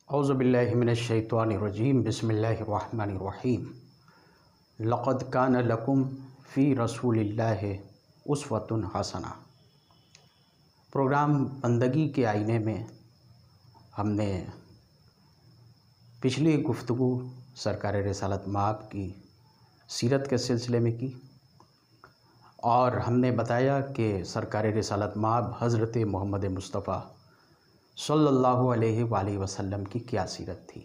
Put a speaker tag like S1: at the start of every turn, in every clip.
S1: اعوذ باللہ من الشیطان الرجیم بسم اللہ الرحمن الرحیم لقد کان لکم فی رسول اللہ اسوۃ حسنہ۔ پروگرام بندگی کے آئینے میں ہم نے پچھلی گفتگو سرکار رسالت مآب کی سیرت کے سلسلے میں کی اور ہم نے بتایا کہ سرکار رسالت مآب حضرت محمد مصطفیٰ صلی اللہ علیہ وآلہ وسلم کی کیا سیرت تھی۔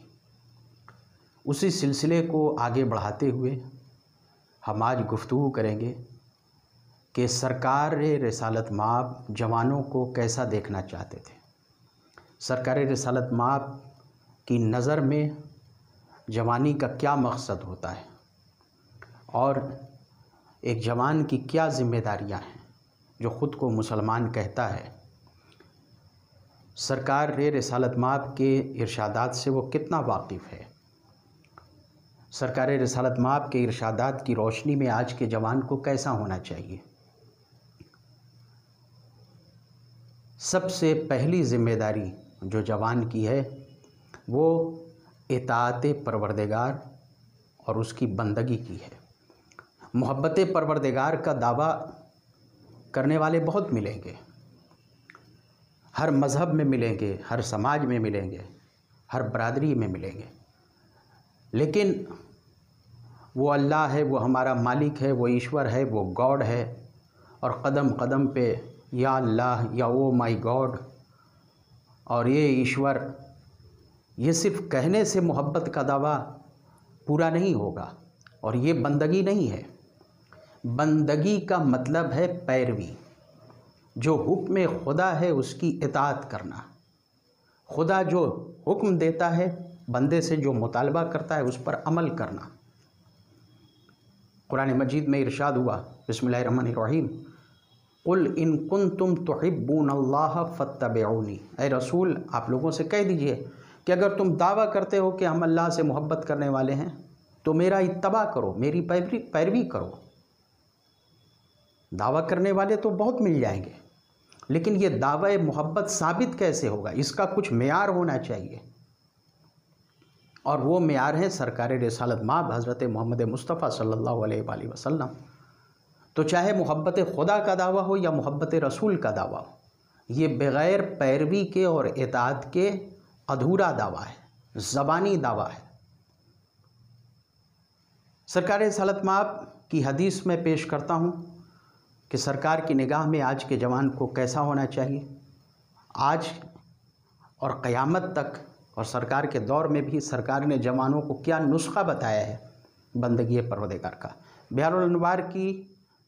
S1: اسی سلسلے کو آگے بڑھاتے ہوئے ہم آج گفتگو کریں گے کہ سرکار رسالت مآب جوانوں کو کیسا دیکھنا چاہتے تھے۔ سرکار رسالت مآب کی نظر میں جوانی کا کیا مقصد ہوتا ہے اور ایک جوان کی کیا ذمہ داریاں ہیں جو خود کو مسلمان کہتا ہے۔ سرکار رسالت مآب کے ارشادات سے وہ کتنا واقف ہے۔ سرکار رسالت مآب کے ارشادات کی روشنی میں آج کے جوان کو کیسا ہونا چاہیے۔ سب سے پہلی ذمہ داری جو جوان کی ہے وہ اطاعت پروردگار اور اس کی بندگی کی ہے۔ محبت پروردگار کا دعویٰ کرنے والے بہت ملیں گے، ہر مذہب میں ملیں گے، ہر سماج میں ملیں گے، ہر برادری میں ملیں گے، لیکن وہ اللہ ہے، وہ ہمارا مالک ہے، وہ ایشور ہے، وہ گاڈ ہے، اور قدم قدم پہ یا اللہ یا او مائی گاڈ اور یہ ایشور، یہ صرف کہنے سے محبت کا دعویٰ پورا نہیں ہوگا اور یہ بندگی نہیں ہے۔ بندگی کا مطلب ہے پیروی، جو حکم خدا ہے اس کی اطاعت کرنا۔ خدا جو حکم دیتا ہے بندے سے، جو مطالبہ کرتا ہے اس پر عمل کرنا۔ قرآن مجید میں ارشاد ہوا، بسم اللہ الرحمن الرحیم، قل ان کنتم تحبون اللہ فاتبعونی۔ اے رسول، آپ لوگوں سے کہہ دیجئے کہ اگر تم دعویٰ کرتے ہو کہ ہم اللہ سے محبت کرنے والے ہیں تو میرا اتباع کرو، میری پیروی کرو۔ دعویٰ کرنے والے تو بہت مل جائیں گے، لیکن یہ دعوی محبت ثابت کیسے ہوگا؟ اس کا کچھ معیار ہونا چاہیے، اور وہ معیار ہے سرکار رسالت مآب حضرت محمد مصطفیٰ صلی اللہ علیہ وآلہ وسلم۔ تو چاہے محبت خدا کا دعویٰ ہو یا محبت رسول کا دعویٰ ہو، یہ بغیر پیروی کے اور اطاعت کے ادھورا دعویٰ ہے، زبانی دعویٰ ہے۔ سرکار رسالت مآب کی حدیث میں پیش کرتا ہوں کہ سرکار کی نگاہ میں آج کے جوان کو کیسا ہونا چاہیے۔ آج اور قیامت تک اور سرکار کے دور میں بھی سرکار نے جوانوں کو کیا نسخہ بتایا ہے بندگی پروردگار کا۔ بحار الانوار کی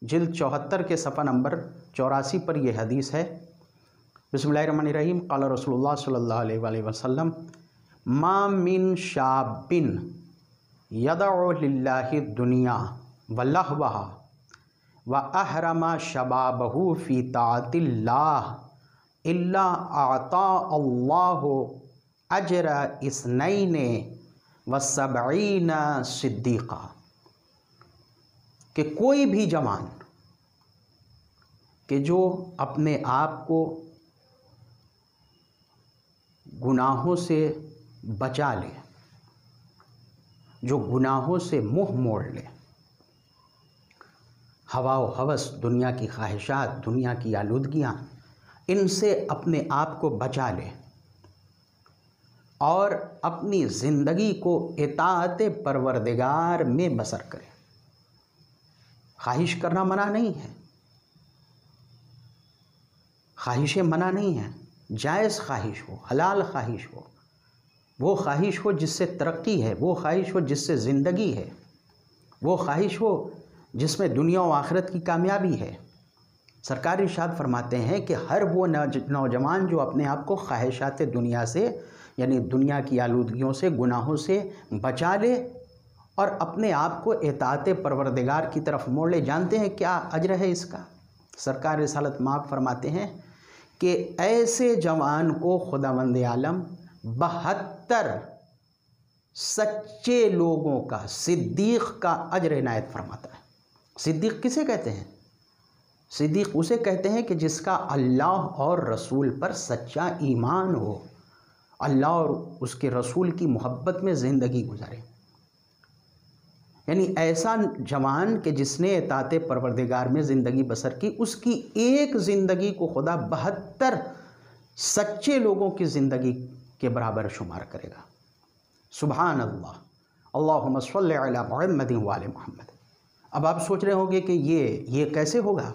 S1: جلد 74 کے صفحہ نمبر 84 پر یہ حدیث ہے، بسم اللہ الرحمن الرحیم، قال رسول اللہ صلی اللہ علیہ وآلہ وسلم، ما من شاب یدعو للہ الدنیا ولہوہا وَأَحْرَمَ شَبَابَهُ فِي طَاعَةِ اللَّهِ إِلَّا أَعْطَاءَ اللَّهُ أَجْرَ 72 صِدِّيقًا۔ کہ کوئی بھی جوان کہ جو اپنے آپ کو گناہوں سے بچا لے، جو گناہوں سے منہ موڑ لے، ہوا و ہوس، دنیا کی خواہشات، دنیا کی آلودگیاں، ان سے اپنے آپ کو بچا لے اور اپنی زندگی کو اطاعت پروردگار میں بسر کرے۔ خواہش کرنا منع نہیں ہے، خواہشیں منع نہیں ہیں، جائز خواہش ہو، حلال خواہش ہو، وہ خواہش ہو جس سے ترقی ہے، وہ خواہش ہو جس سے زندگی ہے، وہ خواہش ہو جس میں دنیا و آخرت کی کامیابی ہے۔ سرکار ارشاد فرماتے ہیں کہ ہر وہ نوجوان جو اپنے آپ کو خواہشات دنیا سے، یعنی دنیا کی آلودگیوں سے، گناہوں سے بچا لے اور اپنے آپ کو اطاعت پروردگار کی طرف موڑ لے، جانتے ہیں کیا اجر ہے اس کا؟ سرکار رسالت مآب فرماتے ہیں کہ ایسے جوان کو خداوند عالم 72 سچے لوگوں کا، صدیق کا اجر عنایت فرماتا ہے۔ صدیق کسے کہتے ہیں؟ صدیق اسے کہتے ہیں کہ جس کا اللہ اور رسول پر سچا ایمان ہو اللہ اور اس کے رسول کی محبت میں زندگی گزارے. یعنی ایسا جوان کہ جس نے اطاعت پروردگار میں زندگی بسر کی، اس کی ایک زندگی کو خدا 72 سچے لوگوں کی زندگی کے برابر شمار کرے گا. سبحان اللہ، اللہم صلی علی محمد وآل محمد. اب آپ سوچ رہے ہوں گے کہ یہ کیسے ہوگا،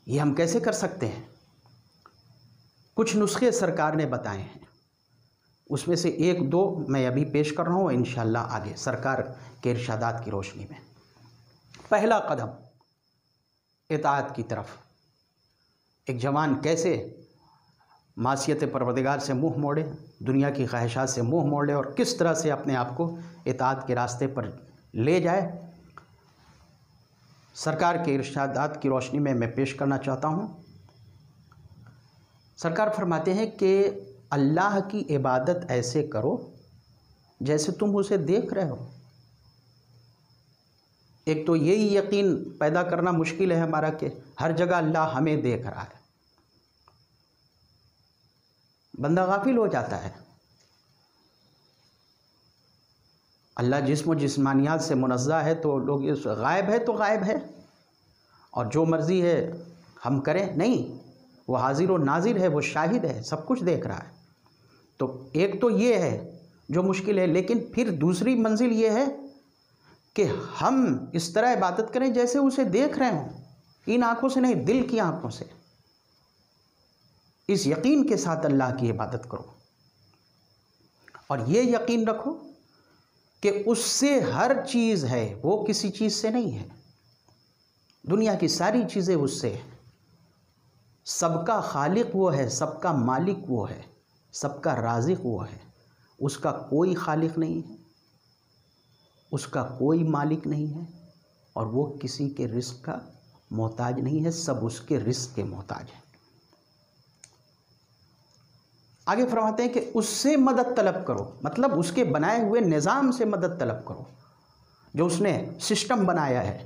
S1: یہ ہم کیسے کر سکتے ہیں؟ کچھ نسخے سرکار نے بتائے ہیں، اس میں سے 1-2 میں ابھی پیش کر رہا ہوں انشاءاللہ آگے سرکار کے ارشادات کی روشنی میں. پہلا قدم اطاعت کی طرف. ایک جوان کیسے معصیت پروردگار سے منہ موڑے، دنیا کی خواہشات سے منہ موڑے، اور کس طرح سے اپنے آپ کو اطاعت کے راستے پر لے جائے، سرکار کے ارشادات کی روشنی میں پیش کرنا چاہتا ہوں. سرکار فرماتے ہیں کہ اللہ کی عبادت ایسے کرو جیسے تم اسے دیکھ رہے ہو. ایک تو یہی یقین پیدا کرنا مشکل ہے ہمارا کہ ہر جگہ اللہ ہمیں دیکھ رہا ہے. بندہ غافل ہو جاتا ہے. اللہ جسم و جسمانیات سے منزہ ہے، تو لوگ غائب ہے تو غائب ہے، اور جو مرضی ہے ہم کریں. نہیں، وہ حاضر و ناظر ہے، وہ شاہد ہے، سب کچھ دیکھ رہا ہے. تو ایک تو یہ ہے جو مشکل ہے، لیکن پھر دوسری منزل یہ ہے کہ ہم اس طرح عبادت کریں جیسے اسے دیکھ رہے ہوں، ان آنکھوں سے نہیں، دل کی آنکھوں سے. اس یقین کے ساتھ اللہ کی عبادت کرو، اور یہ یقین رکھو کہ اس سے ہر چیز ہے، وہ کسی چیز سے نہیں ہے. دنیا کی ساری چیزیں اس سے ہیں. سب کا خالق وہ ہے، سب کا مالک وہ ہے، سب کا رازق وہ ہے. اس کا کوئی خالق نہیں ہے، اس کا کوئی مالک نہیں ہے، اور وہ کسی کے رزق کا محتاج نہیں ہے. سب اس کے رزق کے محتاج ہیں. آگے فرماتے ہیں کہ اس سے مدد طلب کرو، مطلب اس کے بنائے ہوئے نظام سے مدد طلب کرو، جو اس نے سسٹم بنایا ہے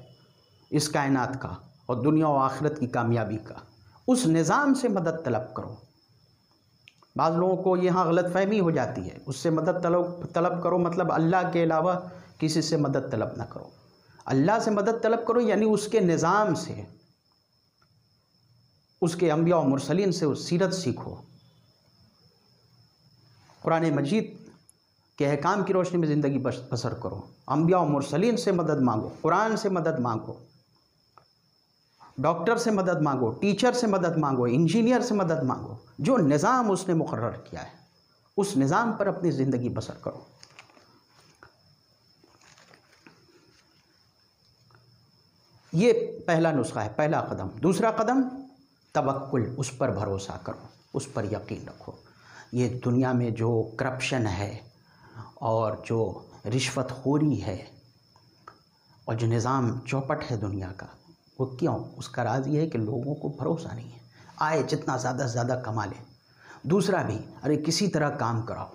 S1: اس کائنات کا اور دنیا و آخرت کی کامیابی کا. اس نظام سے مدد طلب کرو. بعض لوگوں کو یہاں غلط فہمی ہو جاتی ہے. اس سے مدد طلب کرو مطلب اللہ کے علاوہ کسی سے مدد طلب نہ کرو. اللہ سے مدد طلب کرو یعنی اس کے نظام سے، اس کے انبیاء و مرسلین سے سیرت سیکھو. قرآن مجید کے احکام کی روشنی میں زندگی بسر کرو. انبیاء و مرسلین سے مدد مانگو، قرآن سے مدد مانگو، ڈاکٹر سے مدد مانگو، ٹیچر سے مدد مانگو، انجینئر سے مدد مانگو. جو نظام اس نے مقرر کیا ہے اس نظام پر اپنی زندگی بسر کرو. یہ پہلا نسخہ ہے، پہلا قدم. دوسرا قدم توکل، اس پر بھروسہ کرو، اس پر یقین رکھو. یہ دنیا میں جو کرپشن ہے اور جو رشوت خوری ہے اور جو نظام چوپٹ ہے دنیا کا، وہ کیوں؟ اس کا راز یہ ہے کہ لوگوں کو بھروسہ نہیں ہے. آئے جتنا زیادہ سے زیادہ کما لیں. دوسرا بھی ارے کسی طرح کام کراؤ.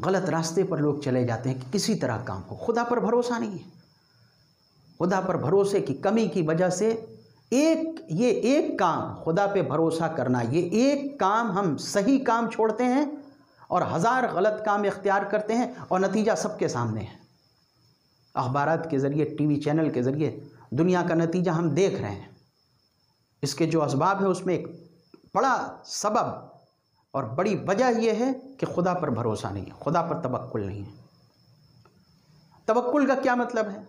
S1: غلط راستے پر لوگ چلے جاتے ہیں کہ کسی طرح کام ہو. خدا پر بھروسہ نہیں ہے. خدا پر بھروسے کی کمی کی وجہ سے یہ ایک کام، خدا پہ بھروسہ کرنا، یہ ایک کام ہم صحیح کام چھوڑتے ہیں اور 1000 غلط کام اختیار کرتے ہیں، اور نتیجہ سب کے سامنے ہے. اخبارات کے ذریعے، ٹی وی چینل کے ذریعے دنیا کا نتیجہ ہم دیکھ رہے ہیں. اس کے جو اسباب ہیں اس میں ایک بڑا سبب اور بڑی وجہ یہ ہے کہ خدا پر بھروسہ نہیں ہے، خدا پر توکل نہیں ہے. توکل کا کیا مطلب ہے؟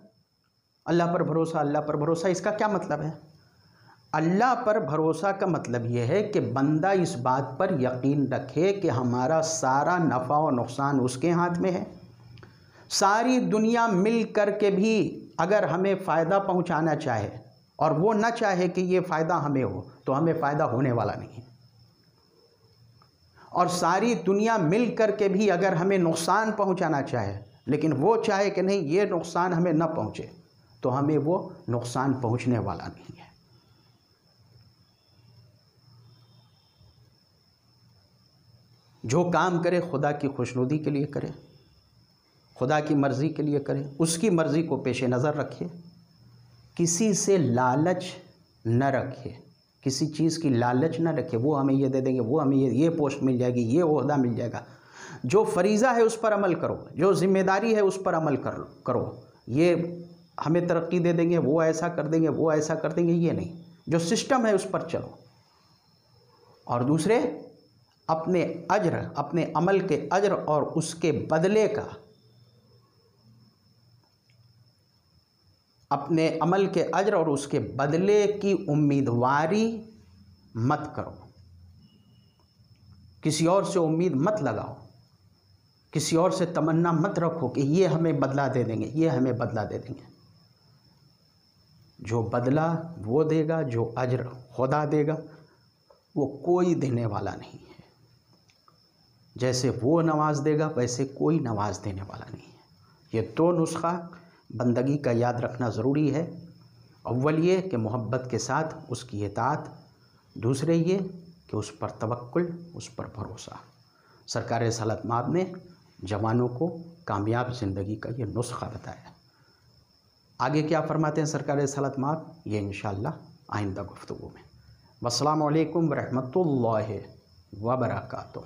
S1: اللہ پر بھروسہ، اللہ پر بھروسہ، اس کا کیا مطلب ہے؟ اللہ پر بھروسہ کا مطلب یہ ہے کہ بندہ اس بات پر یقین رکھے کہ ہمارا سارا نفع و نقصان اس کے ہاتھ میں ہے. ساری دنیا مل کر کے بھی اگر ہمیں فائدہ پہنچانا چاہے اور وہ نہ چاہے کہ یہ فائدہ ہمیں ہو تو ہمیں فائدہ ہونے والا نہیں ہے. اور ساری دنیا مل کر کے بھی اگر ہمیں نقصان پہنچانا چاہے لیکن وہ چاہے کہ نہیں یہ نقصان ہمیں نہ پہنچے تو ہمیں وہ نقصان پہنچنے والا نہیں ہے. جو کام کرے خدا کی خوشنودی کے لیے کرے، خدا کی مرضی کے لیے کرے، اس کی مرضی کو پیش نظر رکھے. کسی سے لالچ نہ رکھے، کسی چیز کی لالچ نہ رکھے، وہ ہمیں یہ دے دیں گے، وہ ہمیں یہ پوسٹ مل جائے گی، یہ عہدہ مل جائے گا۔ جو فریضہ ہے اس پر عمل کرو، جو ذمہ داری ہے اس پر عمل کرو۔ یہ ہمیں ترقی دے دیں گے، وہ ایسا کر دیں گے، وہ ایسا کر دیں گے، یہ نہیں، جو سسٹم ہے اس پر چلو۔ اور دوسرے، اپنے اجر، اپنے عمل کے اجر اور اس کے بدلے کا، اپنے عمل کے اجر اور اس کے بدلے کی امیدواری مت کرو، کسی اور سے امید مت لگاؤ، کسی اور سے تمنا مت رکھو کہ یہ ہمیں بدلہ دے دیں گے، یہ ہمیں بدلہ دے دیں گے۔ جو بدلہ وہ دے گا، جو اجر خدا دے گا، وہ کوئی دینے والا نہیں ہے۔ جیسے وہ نواز دے گا ویسے کوئی نواز دینے والا نہیں ہے۔ یہ دو نسخہ بندگی کا یاد رکھنا ضروری ہے۔ اول یہ کہ محبت کے ساتھ اس کی اطاعت، دوسرے یہ کہ اس پر توکل، اس پر بھروسہ۔ سرکار رسالت مآب نے جوانوں کو کامیاب زندگی کا یہ نسخہ بتایا۔ آگے کیا فرماتے ہیں سرکار رسالت مآب، یہ انشاءاللہ آئندہ گفتگو میں۔ والسلام علیکم ورحمۃ اللہ وبرکاتہ۔